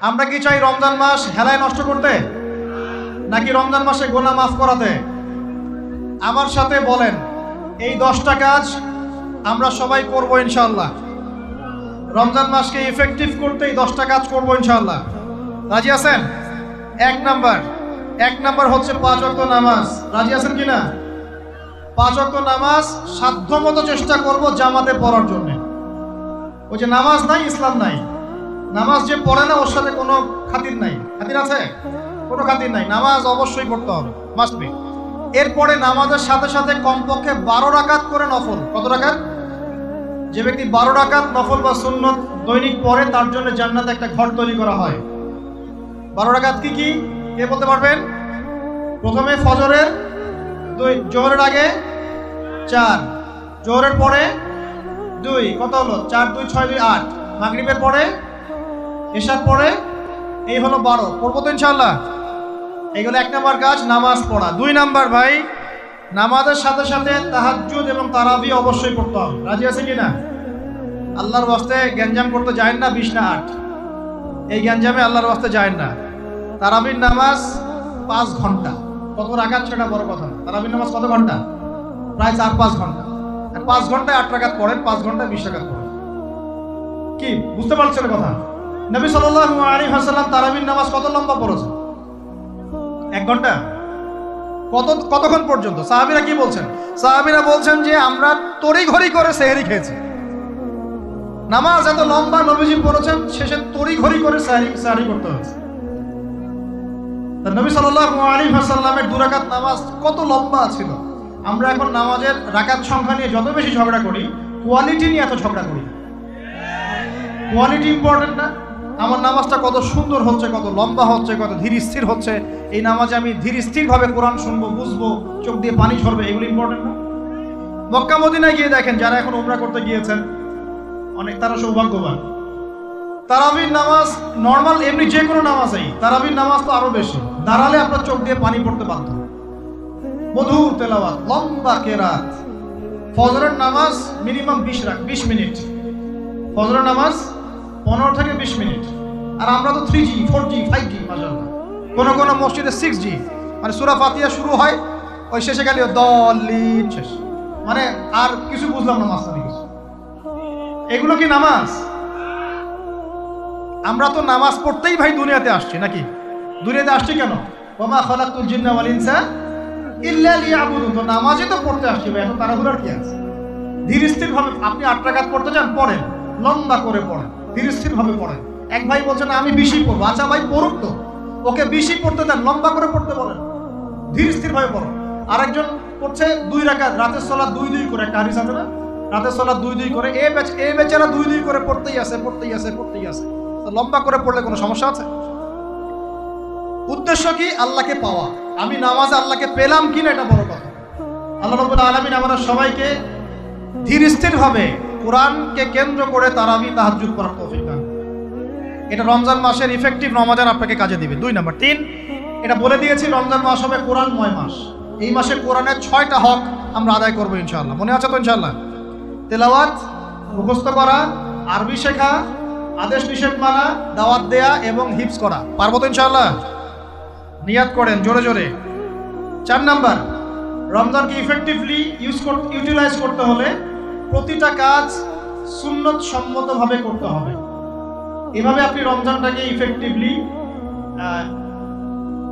আমরা কি চাই রমজান মাস হেলায় নষ্ট করতে, নাকি রমজান মাসে গুনাহ মাফ করাতে? আমার সাথে বলেন, এই 10টা কাজ আমরা সবাই করব ইনশাআল্লাহ। রমজান মাসকে ইফেক্টিভ করতে এই 10টা কাজ করব ইনশাআল্লাহ। রাজি আছেন? এক নাম্বার হচ্ছে 5 ওয়াক্ত নামাজ। রাজি আছেন কিনা? 5 ওয়াক্ত নামাজ সাধ্যমতো চেষ্টা করব জামাতে পড়ার জন্য। ওই যে নামাজ নাই ইসলাম নাই, নামাজ যে পড়ে না ওর সাথে কোনো খাতির নাই। খাতির আছে? কোনো খাতির নাই। নামাজ অবশ্যই পড়তে হবে, মাস্ট বি। এরপরে নামাজের সাথে সাথে কমপক্ষে 12 রাকাত করে নফল। কত রাকাত? যে ব্যক্তি 12 রাকাত নফল বা সুন্নত দৈনিক পড়ে তার জন্য জান্নাতে একটা ঘর তৈরি করা হয়। 12 রাকাত কি কি কে বলতে পারবেন? প্রথমে ফজরের 2, জোহরের আগে 4, জোহরের পরে 2, কত হলো? 4 2 6 2 8, মাগরিবের পরে, এশার পরে, এই হলো 12। পড়বো তো ইনশাআল্লাহ? এইগুলো 1 নাম্বার কাজ, নামাজ পড়া। 2 নাম্বার ভাই, নামাজের সাথে সাথে তাহাজ্জুদ এবং তারাবি অবশ্যই পড়তে হবে। রাজি আছে কিনা? আল্লাহর ওয়াস্তে গ্যাঞ্জাম করতে যায় না 20 না 8, এই গ্যাঞ্জামে আল্লাহর ওয়াস্তে যায় না। তারাবির নামাজ 5 ঘন্টা। কত রাকাত সেটা বড় কথা না। তারাবির নামাজ কত ঘন্টা? প্রায় 4-5 ঘন্টা। আর 5 ঘন্টায় 8 রাকাত পড়েন, 5 ঘন্টায় 20 রাকাত পড়েন। কি বুঝতে পারছেন কথা? নবী সাল্লাল্লাহু আলাইহি ওয়াসাল্লাম তারাবির নামাজ কত লম্বা পড়েছেন? 1 ঘন্টা। কতক্ষণ পর্যন্ত? সাহাবীরা কি বলছেন? সাহাবীরা বলছেন যে আমরা তড়িঘড়ি করে সেহরি খেয়েছি। নামাজ এত লম্বা নবীজি পড়েছেন, শেষে তড়িঘড়ি করে সেহরি করতে হয়েছে। নবী সাল্লাল্লাহু আলাইহি ওয়াসাল্লামের 2 রাকাত নামাজ কত লম্বা ছিল। আমরা এখন নামাজের রাকাত সংখ্যা নিয়ে যত বেশি ঝগড়া করি, কোয়ালিটি নিয়ে এত ঝগড়া করি। কোয়ালিটি ইম্পর্টেন্ট না? আমার নামাজটা কত সুন্দর হচ্ছে, কত লম্বা হচ্ছে, কত ধীর স্থির হচ্ছে, এই নামাজে আমি ধীর স্থিরভাবে কোরআন শুনবো, বুঝবো, চোখ দিয়ে পানি ঝরবে, এগুলো ইম্পর্টেন্ট না? মক্কা মদিনায় গিয়ে দেখেন, যারা এখন উমরা করতে গিয়েছেন অনেক, তারা সৌভাগ্যবান। তারাবির নামাজ নর্মাল এমনি যে কোনো নামাজেই, তারাবির নামাজ তো আরো বেশি। দাঁড়ালে আপনার চোখ দিয়ে পানি পড়তে বাধ্য। মধুর তেলাওয়াত, লম্বা কেরাত। ফজরের নামাজ মিনিমাম 20 মিনিট। ফজরের নামাজ 15 থেকে 20 মিনিট। আর আমরা তো 3G 4G 5G মাশাআল্লাহ। কোন মসজিদে 6G, মানে সূরা ফাতিহা শুরু হয়, ওই শেষে গেলে দলিন শেষ, মানে আর কিছু বুঝলাম না মাস্টার কিছু। এগুলো কি নামাজ? আমরা তো নামাজ পড়তেই ভাই দুনিয়াতে আসছি, নাকি? দুনিয়াতে আসছি কেন? ওমা খালাকতুল জিন্না ওয়াল ইনসা ইল্লা লিয়াবুদুন। তো নামাজই তো পড়তে আসছি ভাই, এত তাড়াহুড়ার কি আছে? ধীর স্থির ভাবে আপনি 8 রাকাত পড়তে চান, পড়েন, লম্বা করে পড়েন, ধীর স্থির ভাবে পড়েন। এক ভাই বলছেন আমি 20 পড়বো। আচ্ছা ভাই পড়ুক তো, ওকে 20 পড়তে দেন, লম্বা করে পড়তে বলেন, ধীর স্থির ভাবে পড়েন। আরেকজন পড়ছে 2 রাকাত, রাতের সালাত 2 করে, একটা হাদিস আছে না? রাতের সালাত 2 করে, এই বেচারা 2 করে পড়তেই আছে। তো লম্বা করে পড়লে কোনো সমস্যা আছে? উদ্দেশ্য কি? আল্লাহকে পাওয়া। আমি নামাজে আল্লাহকে পেলাম কিনা এটা বড় কথা। আল্লাহ রাব্বুল আলামিন আমাদের সবাইকে ধীর স্থির ভাবে কোরআনকে কেন্দ্র করে তারাবি তাহাজ্জুদ পড়ার তৌফিক দান। এটা রমজান মাসের ইফেক্টিভ রমাদান আপনাকে কাজে দিবে। 2 নাম্বার। 3, এটা বলে দিয়েছি রমজান মাস হবে কোরআনময় মাস। এই মাসে কোরআনের 6টা হক আমরা আদায় করবো ইনশাআল্লাহ। মনে আছে তো ইনশাআল্লাহ? তেলাওয়াত, মুখস্থ করা, আরবি শেখা, আদেশ নিষেধ মানা, দাওয়াত দেয়া এবং হিফজ করা। পারবো তো ইনশাআল্লাহ? নিয়াত করেন জোরে জোরে। 4 নাম্বার, রমজানকে ইফেক্টিভলি ইউটিলাইজ করতে হলে প্রতিটা কাজ সুন্নত সম্মতভাবে করতে হবে। এভাবে আপনি রমজানটাকে ইফেক্টিভলি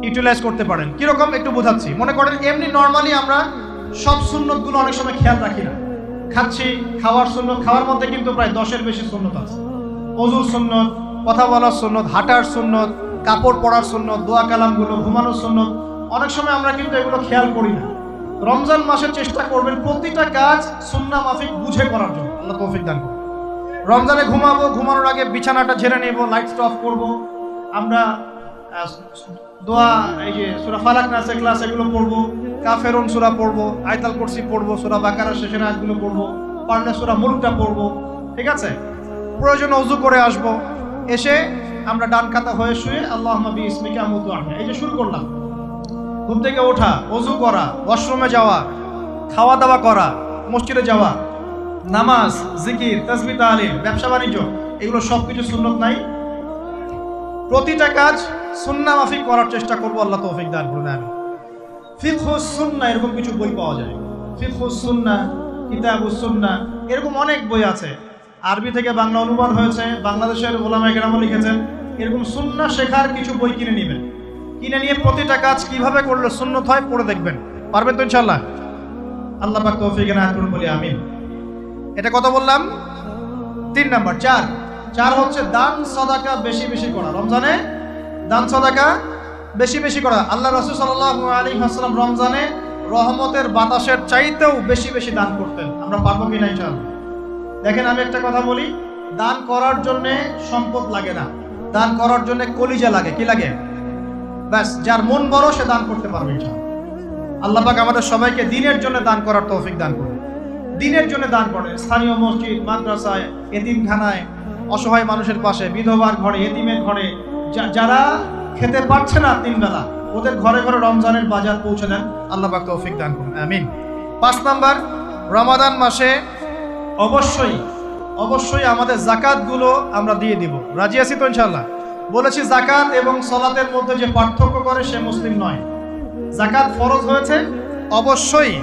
ইউটিলাইজ করতে পারেন। কিরকম একটু বোঝাচ্ছি। মনে করেন এমনি নর্মালি আমরা সব সুন্নতগুলো অনেক সময় খেয়াল রাখি না। খাচ্ছি, খাওয়ার সুন্নত, খাওয়ার মধ্যে কিন্তু প্রায় 10-এর বেশি সুন্নত আছে। ওযুর সুন্নত, কথা বলার সুন্নত, হাঁটার সুন্নত, কাপড় পরার সুন্নত, দোয়া কালামগুলো, ঘুমানোর সুন্নত, অনেক সময় আমরা কিন্তু এগুলো খেয়াল করি না। রমজান মাসে চেষ্টা করবেন প্রতিটা কাজ সুন্নাহ মাফিক বুঝে করার জন্য। আল্লাহ তৌফিক দান করুন। রমজানে ঘুমাবো, ঘুমানোর আগে বিছানাটা ঝেড়ে নেব, লাইট অফ করব, আমরা দোয়া, এই যে সূরা ফালাক নাস ইখলাস এগুলো পড়বো, কাফেরুন সূরা পড়বো, আয়াতুল কুরসি পড়বো, সূরা বাকারার শেষের আয়াতগুলো পড়বো, পারলে সূরা মুলকটা পড়বো, ঠিক আছে? প্রয়োজনে ওযু করে আসব, এসে আমরা ডান কাতা হয়ে শুয়ে আল্লাহুম্মা বিইসমিকা আমুতু আহয়া, এই যে শুরু করলাম। ঘুম থেকে ওঠা, ওযু করা, ওয়াশরুমে যাওয়া, খাওয়া দাওয়া করা, মসজিদে যাওয়া, নামাজ, জিকির, তাসবিহ, তাহলিল, ব্যবসা বাণিজ্য, এগুলো সবকিছু সুন্নত নাই? প্রতিটা কাজ সুন্নাহ মাফিক করার চেষ্টা করবো, আল্লাহ তৌফিক দান করুন আমি। ফিকহুস সুন্নাহ এরকম কিছু বই পাওয়া যায়, ফিকহুস সুন্নাহ, কিতাবুস সুন্নাহ, এরকম অনেক বই আছে। আরবি থেকে বাংলা অনুবাদ হয়েছে, বাংলাদেশের ওলামায়ে কেরাম লিখেছেন। এরকম সুন্নাহ শেখার কিছু বই কিনে নেবেন, কিনে নিয়ে প্রতিটা কাজ কিভাবে করলে সুন্নত হয় পড়ে দেখবেন। পারবেন তো ইনশাআল্লাহ? আল্লাহ পাক তৌফিক এনায়েত করুন বলি আমিন। এটা কত বললাম? 3 নাম্বার। 4 হচ্ছে দান সাদাকা বেশি বেশি করা। রমজানে দান সাদাকা বেশি বেশি করা। আল্লাহ রাসূল সাল্লাল্লাহু আলাইহি ওয়াসাল্লাম রমজানে রহমতের বাতাসের চাইতেও বেশি বেশি দান করতেন। আমরা পারবো কিনা ইনশাআল্লাহ? দেখেন, আমি একটা কথা বলি, দান করার জন্য সম্পদ লাগে না, দান করার জন্য কলিজা লাগে। কি লাগে? ব্যাস, যার মন বড় সে দান করতে পারবে ইনশাআল্লাহ। আল্লাহ পাক আমাদের সবাইকে দ্বীনের জন্য দান করার তৌফিক দান করুন। দ্বীনের জন্য দান করেন, স্থানীয় মসজিদ, মাদ্রাসায়, এতিমখানায়, অসহায় মানুষের পাশে, বিধবার ঘরে, এতিমের ঘরে, যারা খেতে পারছে না 3 বেলা, ওদের ঘরে ঘরে রমজানের বাজার পৌঁছে দেন। আল্লাহ পাক তৌফিক দান করুন আমিন। 5 নাম্বার, রমাদান মাসে অবশ্যই অবশ্যই আমাদের যাকাতগুলো আমরা দিয়ে দিব। রাজি আছি তো ইনশাআল্লাহ? বলেছি যাকাত এবং সালাতের মধ্যে যে পার্থক্য করে সে মুসলিম নয়। যাকাত ফরজ হয়েছে, অবশ্যই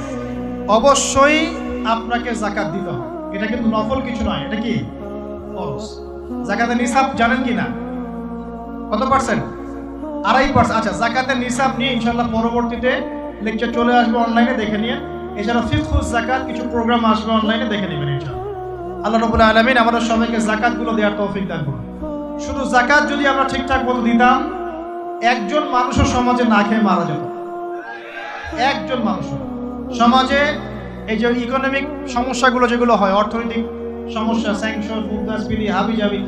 অবশ্যই আপনাকে যাকাত দিতে হবে। এটা কিন্তু নফল কিছু নয়, এটা কি ফরজ। যাকাতের নিসাব জানেন কি না? কত পার্সেন্ট? 2.5%। আচ্ছা, যাকাতের নিসাব নিয়ে ইনশাআল্লাহ পরবর্তীতে লেকচার চলে আসবে, অনলাইনে দেখে নিয়ে। এছাড়া ফিকহুস যাকাত কিছু প্রোগ্রাম আসবে, অনলাইনে দেখে নেবেন ইনশাআল্লাহ। আল্লাহ রাব্বুল আলামিন আমাদের সবাইকে যাকাতগুলো দেওয়ার তৌফিক দান করুন। শুধু যাকাত যদি আমরা ঠিকঠাক মতো দিতাম, একজন মানুষের সমাজে না খেয়ে মারা যেত। একজন মানুষ সমাজে এই যে ইকোনমিক সমস্যাগুলো যেগুলো হয়, অর্থনৈতিক সমস্যা, স্যাংশন, মুদ্রাস্ফীতি, হাবিজাবি,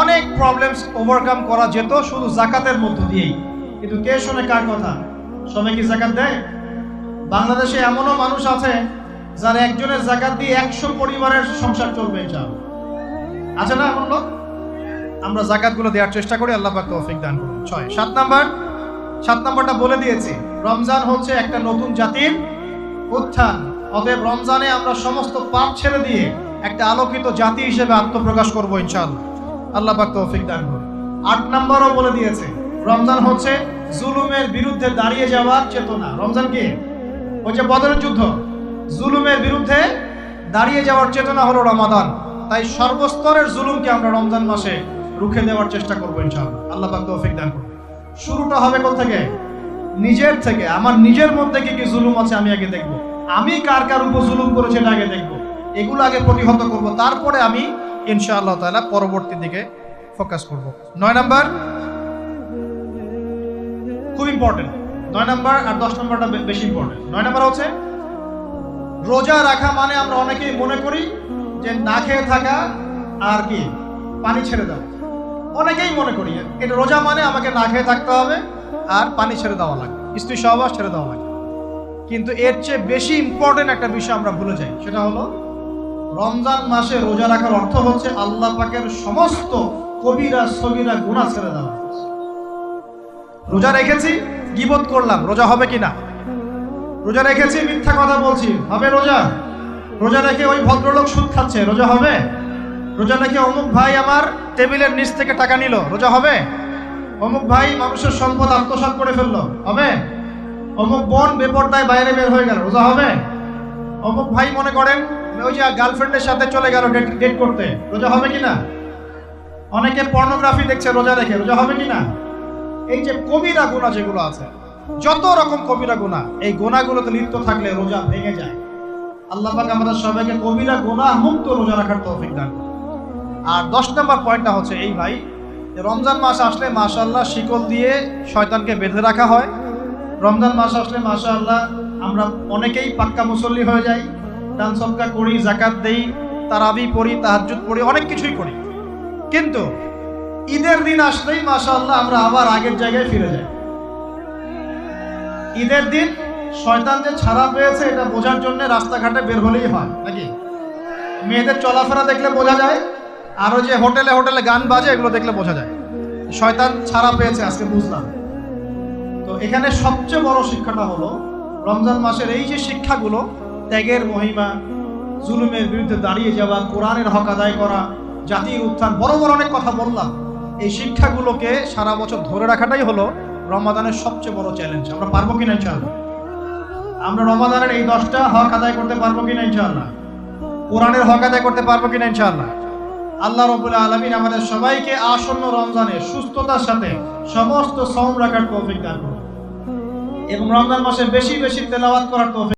অনেক প্রবলেমস ওভারকাম করা যেত শুধু যাকাতের মধ্য দিয়েই। কিন্তু কে শোনে কার কথা? সবাই কি যাকাত দেয়? বাংলাদেশে এমনও মানুষ আছে যারা একজনের যাকাত দিয়ে 100 পরিবারের সংসার চলবে ইনশাআল্লাহ। আছে না এমন লোক? আমরা যাকাতগুলো দেওয়ার চেষ্টা করি, আল্লাহ পাক তৌফিক দান করুন। 7 নাম্বারটা বলে দিয়েছি, রমজান হচ্ছে একটা নতুন জাতির উত্থান। অতএব রমজানে আমরা সমস্ত পাপ ছেড়ে দিয়ে একটা আলোকিত জাতি হিসেবে আত্মপ্রকাশ করবো ইনশাআল্লাহ। আল্লাহ পাক তৌফিক দান করুন। 8 নাম্বারও বলে দিয়েছে, রমজান হচ্ছে জুলুমের বিরুদ্ধে দাঁড়িয়ে যাওয়ার চেতনা। রমজান কি? ওই যে বদরের যুদ্ধ, জুলুমের বিরুদ্ধে দাঁড়িয়ে যাওয়ার চেতনা হলো রমাদান। তাই সর্বস্তরের জুলুমকে আমরা রমজান মাসে রুখে দেওয়ার চেষ্টা করবো ইনশাআল্লাহ। আল্লাহ পাক তৌফিক দান করুন। শুরুটা হবে কোথা থেকে? নিজের থেকে। আমার নিজের মধ্যে কি কি জুলুম আছে আমি আগে দেখবো, আমি কার কার উপর জুলুম করেছি এটা আগে দেখবো, এগুলো আগে প্রতিহত করব, তারপরে আমি ইনশাআল্লাহ তাআলা পরবর্তী দিকে ফোকাস করব। 9 নাম্বার খুব ইম্পর্টেন্ট। 9 নাম্বার আর 10 নাম্বারটা বেশি ইম্পর্টেন্ট। 9 নাম্বার হচ্ছে রোজা রাখা মানে আমরা অনেকেই মনে করি যে না খেয়ে থাকা আর কি পানি ছেড়ে দাও। অনেকেই মনে করি এটা রোজা মানে আমাকে না খেয়ে থাকতে হবে আর পানি ছেড়ে দেওয়া লাগে, স্ত্রী সহবাস ছেড়ে দেওয়া লাগে। কিন্তু এর চেয়ে বেশি ইম্পর্টেন্ট একটা বিষয় আমরা ভুলে যাই, সেটা হলো রমজান মাসে রোজা রাখার অর্থ হচ্ছে আল্লাহ পাকের সমস্ত কবিরা সগীরা গুনাহ ছেড়ে দেওয়া। রোজা রেখেছি, গীবত করলাম, রোজা হবে কিনা? রোজা রেখেছি, মিথ্যা কথা বলছি, হবে রোজা? রোজা রেখে ওই ভদ্রলোক সুদ খাচ্ছে, রোজা হবে? রোজা রেখে অমুক ভাই আমার টেবিলের নিচ থেকে টাকা নিল, রোজা হবে? অমুক ভাই মানুষের সম্পদ আত্মসাৎ করে ফেললো, হবে? অমুক বোন বেপরদায় বাইরে বের হয়ে গেল, রোজা হবে? অমুক ভাই মনে করেন ওই যে গার্লফ্রেন্ডের সাথে চলে গেল ডেট করতে, রোজা হবে কিনা? অনেকে পর্নোগ্রাফি দেখছে রোজা রেখে, রোজা হবে কিনা? এই যে কবিরা গুনাহ যেগুলো আছে, যত রকম কবিরা গুনাহ, এই গুনাহগুলোতে লিপ্ত থাকলে রোজা ভেঙে যায়। আল্লাহ পাক আমাদের সবাইকে কবিরা গুনাহ মুক্ত রোজা রাখার তৌফিক দান করুন। আর 10 নম্বর পয়েন্টটা হচ্ছে এই ভাই, রমজান মাস আসলে মাশাআল্লাহ শিকল দিয়ে শয়তানকে বেঁধে রাখা হয়। রমজান মাস আসলে মাশাআল্লাহ আমরা অনেকেই পাক্কা মুসল্লি হয়ে যাই, দান সদকা করি, যাকাত দেই, তারাবি পড়ি, তাহাজ্জুদ পড়ি, অনেক কিছুই করি। কিন্তু ঈদের দিন আসলেই মাশাআল্লাহ আমরা আবার আগের জায়গায় ফিরে যাই। ঈদের দিন শয়তান যে ছাড়া পেয়েছে এটা বোঝার জন্য রাস্তাঘাটে বের হলেই হয় নাকি? মেয়েদের চলাফেরা দেখলে বোঝা যায়, আরো যে হোটেলে হোটেলে গান বাজে এগুলো দেখলে বোঝা যায় শয়তান ছাড়া পেয়েছে, আজকে বুঝলাম। তো এখানে সবচেয়ে বড় শিক্ষাটা হলো রমজান মাসের এই যে শিক্ষাগুলো, ত্যাগের মহিমা, জুলুমের বিরুদ্ধে দাঁড়িয়ে যাওয়া, কোরআনের হক আদায় করা, জাতির উত্থান, বড় বড় অনেক কথা বললাম। এই শিক্ষাগুলোকে সারা বছর ধরে রাখাটাই হলো রমাদানের সবচেয়ে বড় চ্যালেঞ্জ। আমরা পারবো কিনা ইনশাআল্লাহ? আমরা রমাদানের এই 10টা হক আদায় করতে পারবো কিনা ইনশাআল্লাহ? কোরআনের হক আদায় করতে পারবো কিনা ইনশাআল্লাহ? আল্লাহ রাব্বুল আলামিন আমাদের সবাইকে আসন্ন রমজানে সুস্থতার সাথে সমস্ত সওম রাখার তৌফিক দান করুন এবং রমজান মাসে বেশি বেশি তেলাওয়াত করার তৌফিক